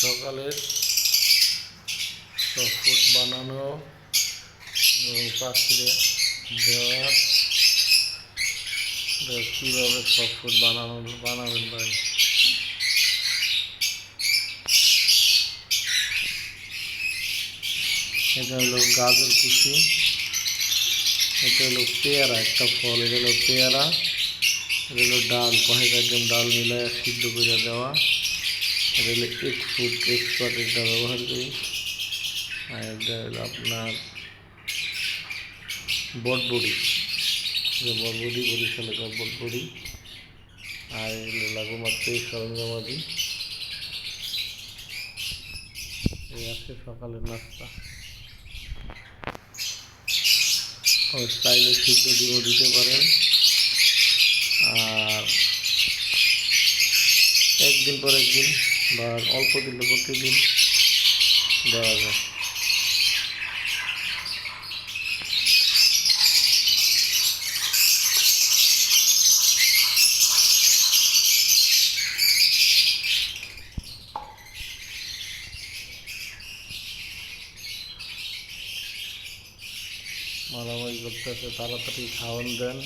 সকালের সফট বানানো এবং পাখিরে দেওয়ার কীভাবে সফট বানাবেন ভাই। এটা হলো গাজর কুচি, এটা হলো পেয়ারা, একটা ফল, এটা হলো পেয়ারা, এটা হলো ডাল, কয়েকজন ডাল মিলায় সিদ্ধ করে দেওয়া, এটা হলো এক্সপার্ট, এটা ব্যবহার করি। আর এটা হলো আপনার বটবড়ি, যে বটবড়ি বরিশালের বটবড়ি। আর এগুলো লাগু মাত্র এই সরঞ্জামাদি। এই আছে সকালের নাস্তা। চাইলে সিদ্ধ ডিমও দিতে পারেন, আর একদিন পর একদিন বা অল্প দিলে প্রতিদিন দেওয়া যায়। মারামারি করতেছে, তাড়াতাড়ি খাওয়ান দেন,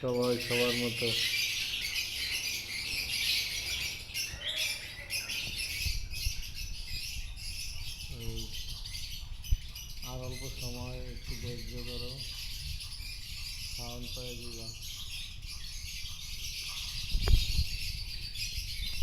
সবাই সবার মতো। আর অল্প সময় একটু ধৈর্য ধরো, খাওয়ান পায়ে দিবা।